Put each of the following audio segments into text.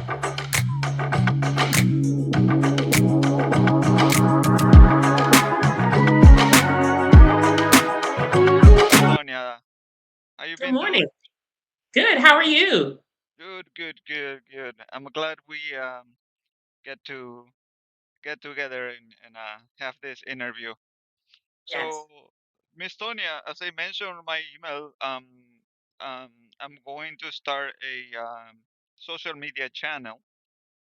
Tonya, how you Good been morning. doing? Good. How are you? Good, good, good, good. I'm glad we get to get together and have this interview. Yes. So, Miss Tonya, as I mentioned in my email, um, I'm going to start a social media channel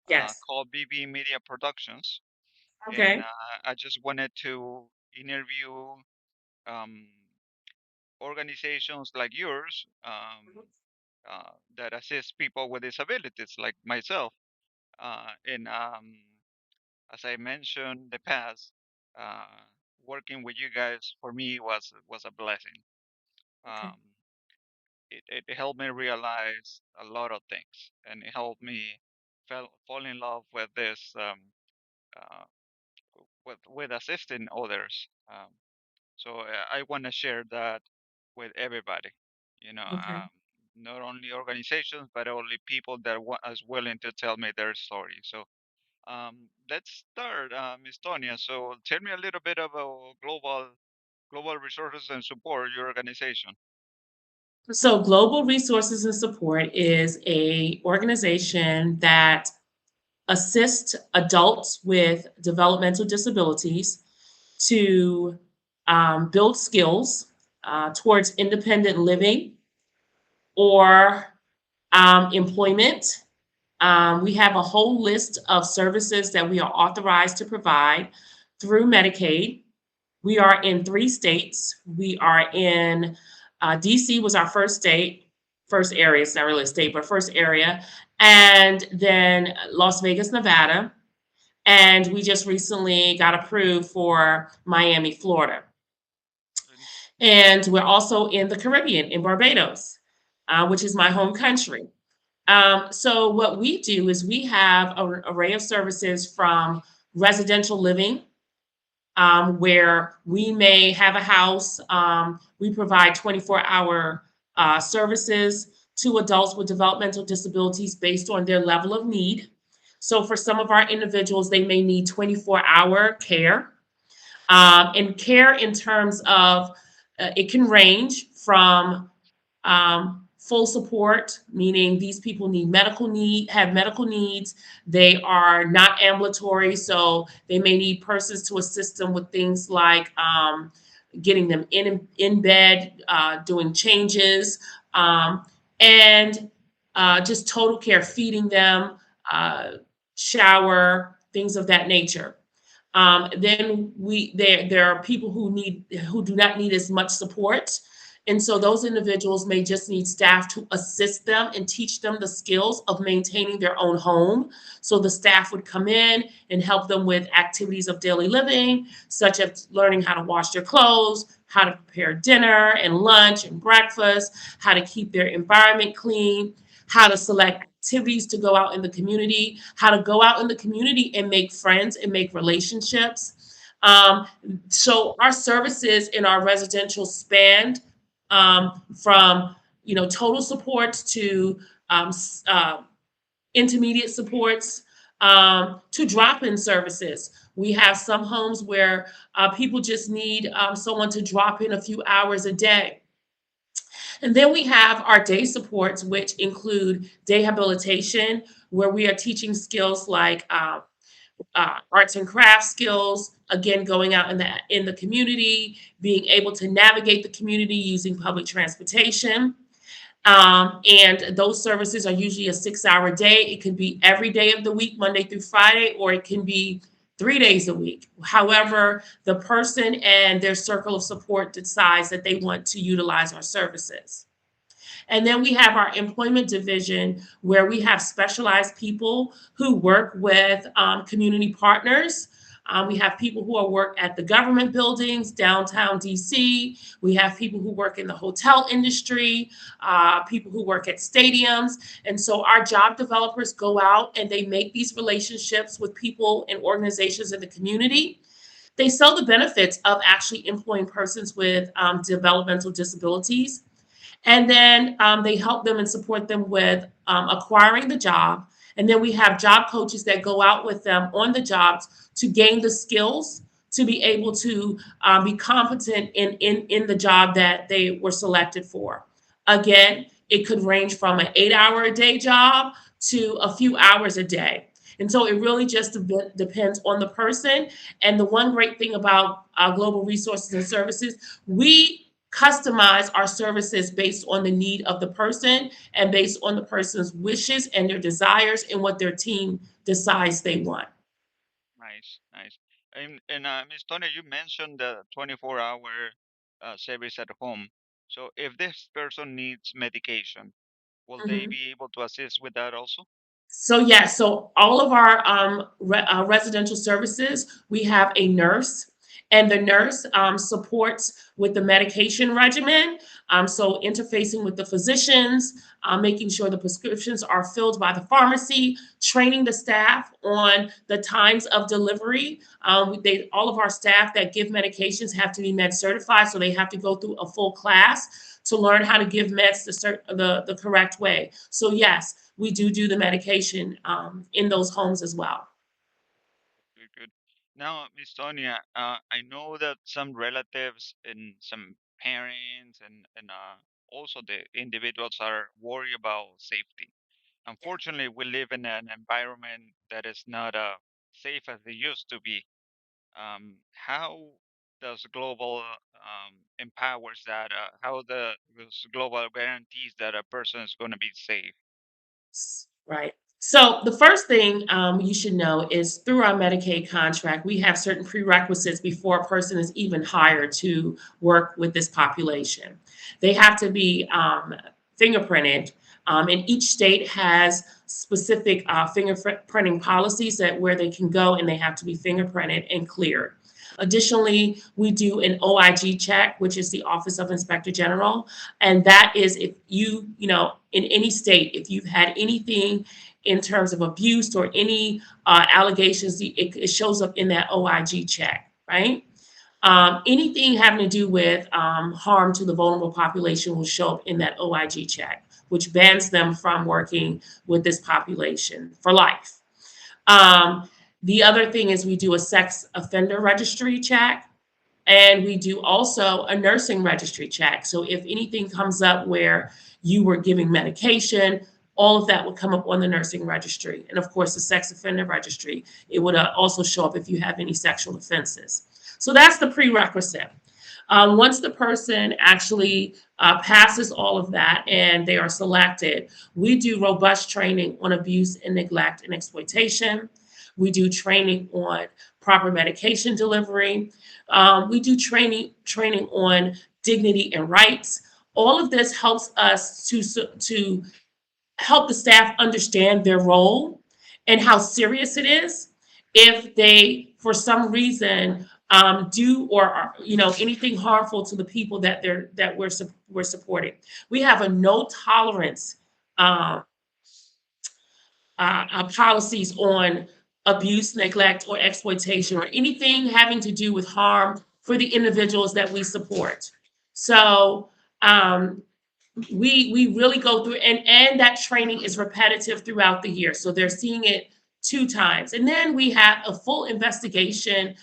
Yes. called BB Media Productions, and Okay. I just wanted to interview um, organizations like yours that assist people with disabilities like myself. And as I mentioned in the past, uh, working with you guys for me was a blessing. Okay. Um, it helped me realize a lot of things, and it helped me fall in love with this uh, with assisting others. So I want to share that with everybody. You know, Okay. not only organizations, but only people that is willing to tell me their story. So let's start, Ms. Tonya. So tell me a little bit about global resources and support your organization. So Global Resources and Support is a organization that assists adults with developmental disabilities to build skills towards independent living or employment. We have a whole list of services that we are authorized to provide through Medicaid. We are in 3 states. We are in DC was our first state, first area. It's not really a state, but first area, and then Las Vegas, Nevada, and we just recently got approved for Miami, Florida, and we're also in the Caribbean in Barbados, which is my home country. So what we do is we have an array of services from residential living, where we may have a house. We provide 24-hour services to adults with developmental disabilities based on their level of need. So for some of our individuals, they may need 24-hour care. And care in terms of it can range from full support, meaning these people have medical needs. They are not ambulatory, so they may need persons to assist them with things like getting them in bed, doing changes, and just total care, feeding them, uh, shower, things of that nature. Then there are people who do not need as much support, and so those individuals may just need staff to assist them and teach them the skills of maintaining their own home. So the staff would come in and help them with activities of daily living, such as learning how to wash their clothes, how to prepare dinner and lunch and breakfast, how to keep their environment clean, how to select activities to go out in the community, how to go out in the community and make friends and make relationships. Um, so our services in our residential spanned from total support to um, uh, intermediate supports to drop-in services. We have some homes where people just need someone to drop in a few hours a day. And then we have our day supports, which include day habilitation, where we are teaching skills like arts and crafts skills. Again, going out in the community, being able to navigate the community using public transportation. And those services are usually a 6 hour day. It can be every day of the week, Monday through Friday, or it can be 3 days a week. However, the person and their circle of support decides that they want to utilize our services. And then we have our employment division where we have specialized people who work with community partners. We have people who work at the government buildings, downtown DC. We have people who work in the hotel industry, people who work at stadiums. And so our job developers go out and they make these relationships with people and organizations in the community. They sell the benefits of actually employing persons with developmental disabilities, and then they help them and support them with acquiring the job. And then we have job coaches that go out with them on the jobs to gain the skills to be able to be competent in the job that they were selected for. Again, it could range from an 8 hour a day job to a few hours a day. And so it really just depends on the person. And the one great thing about global resources and services, we customize our services based on the need of the person and based on the person's wishes and their desires and what their team decides they want. Nice, nice. And Miss Tony, you mentioned the 24-hour service at home. So if this person needs medication, will they Mhm. be able to assist with that also? So yes, so all of our residential services, we have a nurse, and the nurse supports with the medication regimen. So interfacing with the physicians, making sure the prescriptions are filled by the pharmacy, training the staff on the times of delivery. All of our staff that give medications have to be med certified, so they have to go through a full class to learn how to give meds the correct way. So yes, we do the medication in those homes as well. Good, good. Now, Miss Tonya, I know that some relatives and some parents and also the individuals are worried about safety. Unfortunately, we live in an environment that is not safe as it used to be. How does global empowers that? How the this global guarantees that a person is going to be safe? Right. So the first thing you should know is through our Medicaid contract, we have certain prerequisites before a person is even hired to work with this population. They have to be fingerprinted, and each state has specific fingerprinting policies that where they can go and they have to be fingerprinted and cleared. Additionally, we do an OIG check, which is the Office of Inspector General, and that is if in any state, if you've had anything in terms of abuse or any allegations, it shows up in that OIG check, right? Anything having to do with harm to the vulnerable population will show up in that OIG check, which bans them from working with this population for life. Um, the other thing is we do a sex offender registry check. And we do also a nursing registry check. So if anything comes up where you were giving medication, all of that would come up on the nursing registry. And of course, the sex offender registry, it would also show up if you have any sexual offenses. So that's the prerequisite. Once the person actually passes all of that and they are selected, we do robust training on abuse and neglect and exploitation. We do training on proper medication delivery. We do training on dignity and rights. All of this helps us to help the staff understand their role and how serious it is if they, for some reason, do or anything harmful to the people that we're supporting. We have a no tolerance um, policies on abuse, neglect, or exploitation, or anything having to do with harm for the individuals that we support. So um, we really go through, and that training is repetitive throughout the year, so they're seeing it 2 times, and then we have a full investigation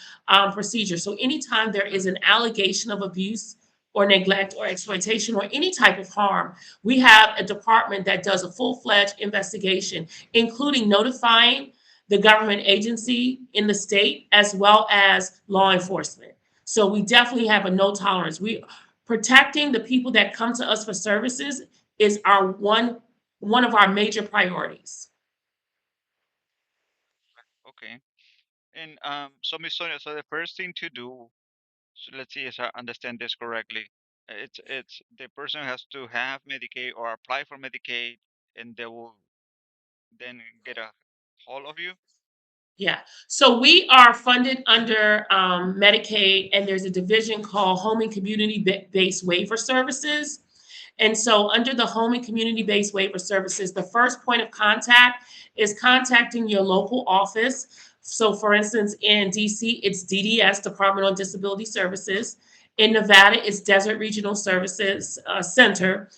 procedure. So anytime there is an allegation of abuse or neglect or exploitation or any type of harm, we have a department that does a full-fledged investigation, including notifying the government agency in the state as well as law enforcement. So we definitely have a no tolerance. We Protecting the people that come to us for services is our one of our major priorities. Okay. And so Miss Sonia, so the first thing to do, so let's see if I understand this correctly. It's the person has to have Medicaid or apply for Medicaid, and they will then get a hold of you. Yeah. So we are funded under Medicaid, and there's a division called Home and Community Based Waiver Services. And so, under the Home and Community Based Waiver Services, the first point of contact is contacting your local office. So, for instance, in DC, it's DDS, Department on Disability Services. In Nevada, it's Desert Regional Services Center.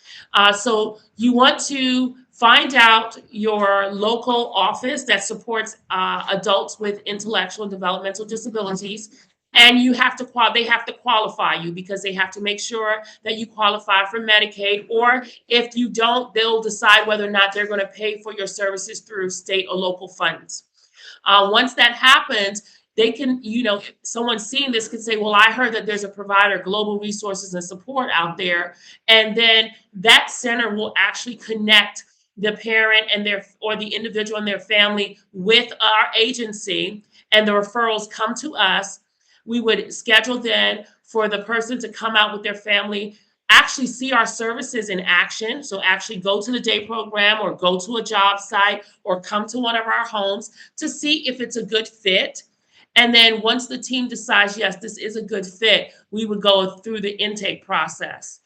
So, you want to Find out your local office that supports adults with intellectual and developmental disabilities. And you have to they have to qualify you, because they have to make sure that you qualify for Medicaid. Or if you don't, they'll decide whether or not they're going to pay for your services through state or local funds. Once that happens, they can, someone seeing this can say, well, I heard that there's a provider, Global Resources and Support out there. And then that center will actually connect the parent and their, or the individual and their family with our agency, and the referrals come to us. We would schedule then for the person to come out with their family, actually see our services in action. So actually go to the day program, or go to a job site, or come to one of our homes to see if it's a good fit. And then once the team decides, yes, this is a good fit, we would go through the intake process,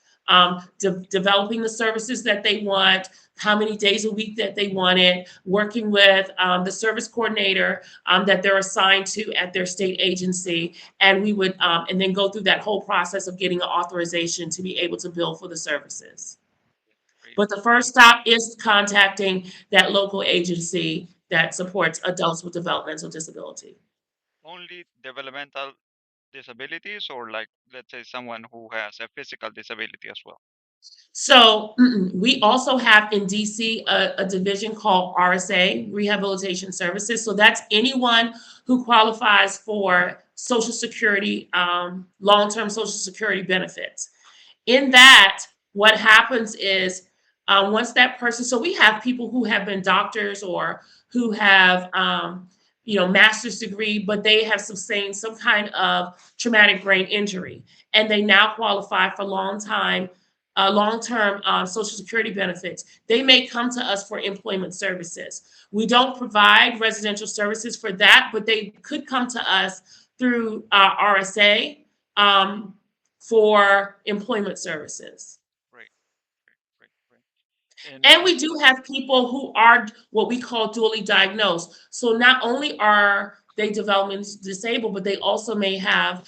developing the services that they want, how many days a week that they want it, working with the service coordinator that they're assigned to at their state agency. And we would, and then go through that whole process of getting an authorization to be able to bill for the services. Great. But the first And stop is contacting that local agency that supports adults with developmental disability. only developmental disabilities, or like, let's say, someone who has a physical disability as well? So we also have in DC a division called RSA, Rehabilitation Services. So that's anyone who qualifies for Social Security, long-term Social Security benefits. In that, what happens is, once that person, so we have people who have been doctors, or who have, master's degree, but they have sustained some kind of traumatic brain injury, and they now qualify for long-term Social Security benefits. They may come to us for employment services. We don't provide residential services for that, but they could come to us through RSA, for employment services. Great, great, great, great. And we do have people who are what we call dually diagnosed. So not only are they developmentally disabled, but they also may have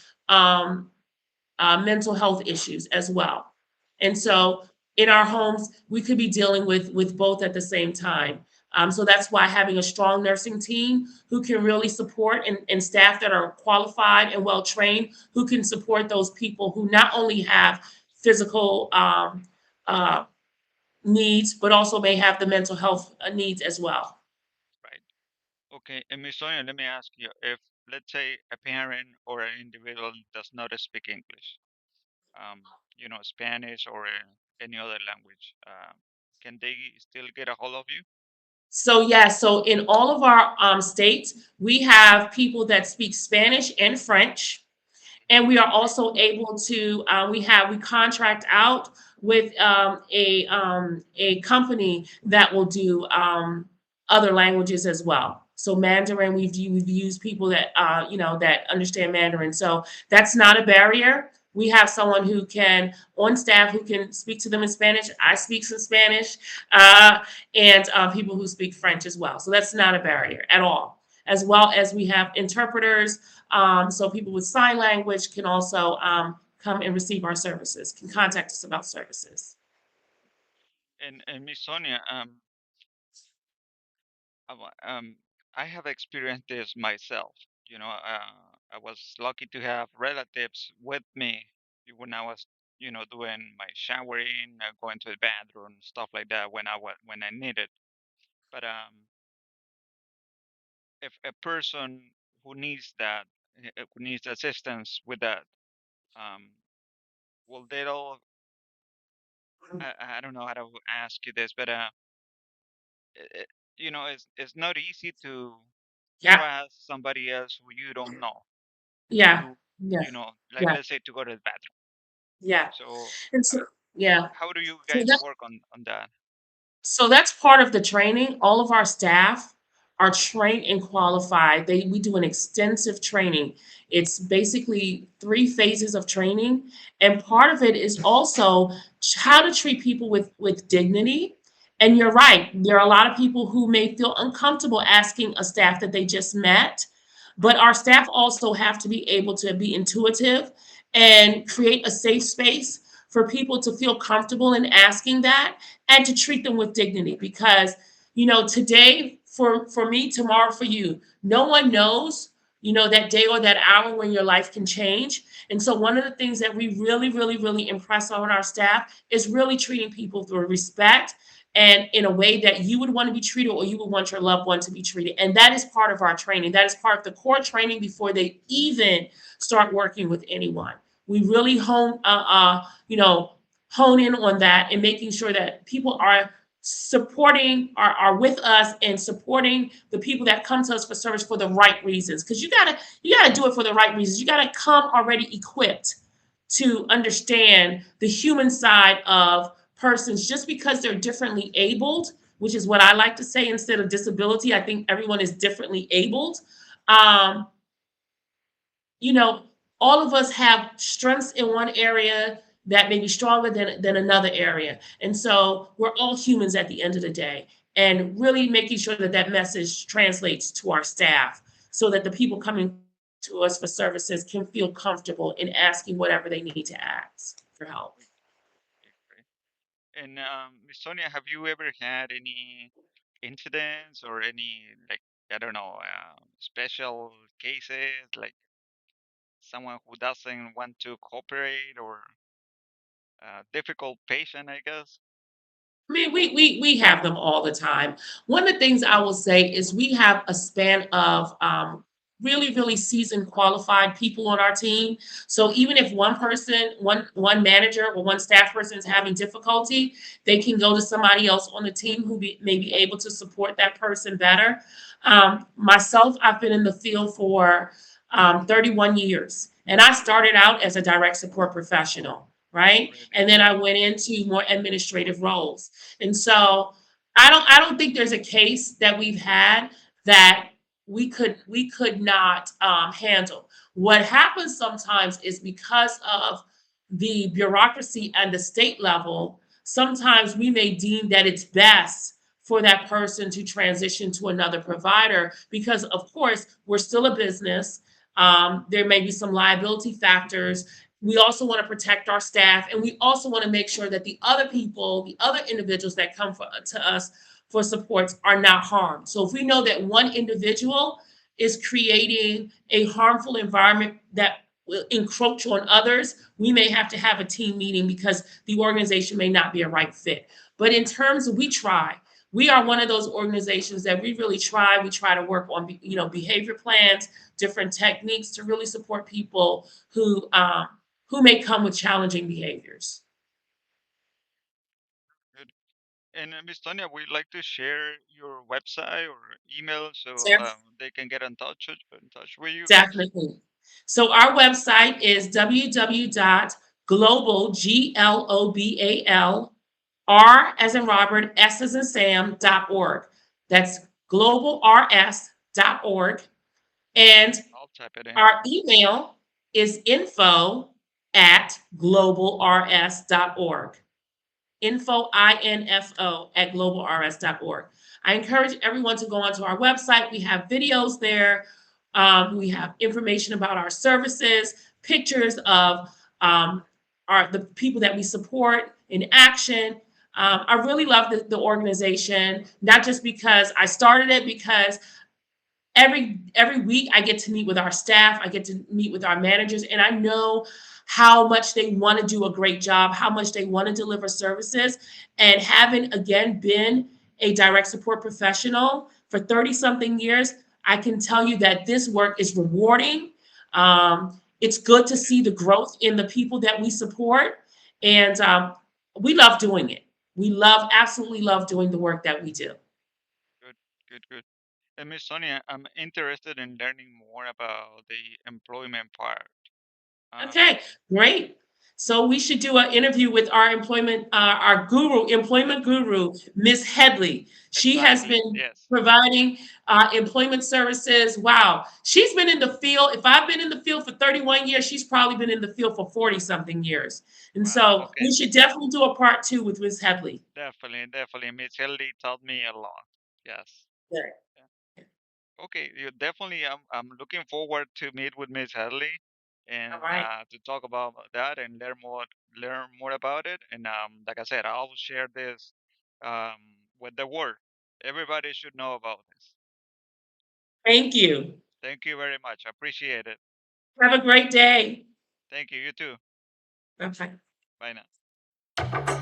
mental health issues as well. And so in our homes, we could be dealing with both at the same time. So that's why having a strong nursing team who can really support, and staff that are qualified and well trained, who can support those people who not only have physical uh, needs, but also may have the mental health needs as well. Right. Okay. And Miss Sonia, let me ask you, if, let's say, a parent or an individual does not speak English, um, Spanish or any other language, can they still get a hold of you? So yeah, so in all of our states, we have people that speak Spanish and French. And we are Great. also able to, we contract out with a company that will do other languages as well. So Mandarin, we've used people that that understand Mandarin. So that's not a barrier. We have someone who can, on staff, who can speak to them in Spanish. I speak some Spanish, uh, and people who speak French as well. So that's not a barrier at all. As well as we have interpreters, so people with sign language can also come and receive our services, can contact us about services. And Miss Sonia, I wa- I have experienced this myself. I was lucky to have relatives with me when I was, doing my showering, going to the bathroom, stuff like that when I needed. But if a person who needs that, who needs assistance with that, um, well, I don't know how to ask you this, but it, it's not easy to Yeah, trust somebody else who you don't know yeah, to, yeah, like, yeah, let's say, to go to the bathroom. yeah. So, And so, yeah. how do you So guys that work on that? So that's part of the training. All of our staff are trained and qualified. We do an extensive training. It's basically 3 phases of training, and part of it is also how to treat people with dignity. And you're right, there are a lot of people who may feel uncomfortable asking a staff that they just met, but Right. our staff also have to be able to be intuitive and create a safe space for people to feel comfortable in asking that and to treat them with dignity because today for me, tomorrow for you, no one knows that day or that hour when your life can change. And so one of the things that we really really really impress on our staff is really treating people with respect and in a way that you would want to be treated or you would want your loved one to be treated. And that is part of our training. That is part of the core training before they even start working with anyone. We really hone in on that and making sure that people are are with us and supporting the people that come to us for service for the right reasons, because you gotta do it for the right reasons. You gotta come already equipped to understand the human side of persons. Just because they're differently abled, which is what I like to say instead of disability, I think everyone is differently abled. um, you know, all of us have strengths in one area that may be stronger than another area. And so we're all humans at the end of the day. And really making sure that that message translates to our staff so that the people coming to us for services can feel comfortable in asking whatever they need to ask for help. Great, great. And Miss Sonia, have you ever had any incidents or any, like, I don't know, special cases, like someone who doesn't want to cooperate, or a difficult patient, I guess? I mean, we have them all the time. One of the things I will say is we have a span of really really seasoned qualified people on our team. So even if one manager or one staff person is having difficulty, they can go to somebody else on the team who may be able to support that person better. Myself, I've been in the field for 31 years, and I started out as a direct support professional, right? Really? And then I went into more administrative roles. And so I don't think there's a case that we've had that we could not handle. What happens sometimes is because of the bureaucracy at the state level, sometimes we may deem that it's best for that person to transition to another provider because, of course, we're still a business. There may be some liability factors. We also want to protect our staff, and we also want to make sure that the other people, the other individuals that come to us for supports are not harmed. So if we know that one individual is creating a harmful environment that will encroach on others, we may have to have a team meeting because the organization may not be a right fit. But in terms of, we try. We are one of those organizations that we really try. We try to work on behavior plans, different techniques to really support people who may come with challenging behaviors. Good. And Miss Tonya, we'd like to share your website or email so Def- they can get in touch with you. Definitely. So our website is www.global, GLOBAL, as in Robert, S as in Sam.org. That's globalrs.org. And I'll type it in. our email is info@globalrs.org. Info at globalrs.org. I encourage everyone to go onto our website. We have videos there. We have information about our services, pictures of the people that we support in action. I really love the organization, not just because I started it, because every week I get to meet with our staff, I get to meet with our managers, and I know how much they want to do a great job, how much they want to deliver services. And having again been a direct support professional for 30 something years, I can tell you that this work is rewarding. It's good to see the growth in the people that we support, and we love doing it. We absolutely love doing the work that we do. Good, good, good. And Miss Sonia, I'm interested in learning more about the employment part. Okay, Um, great. So we should do an interview with our employment guru, Miss Headley. She has exactly. been Yes. providing employment services. Wow, she's been in the field. If I've been in the field for 31 years, she's probably been in the field for 40 something years. And Wow. so Okay. we should definitely do a part two with Miss Headley. Definitely, definitely. Miss Hildy taught me a lot. Yes. Yeah. Yeah. Okay. You definitely. I'm looking forward to meet with Miss Hadley. All and right. to talk about that and learn more about it. And like I said, I'll share this um, with the world. Everybody should know about this. Thank you. Thank you very much. I appreciate it. Have a great day. Thank you. You too. Bye-bye. Bye now.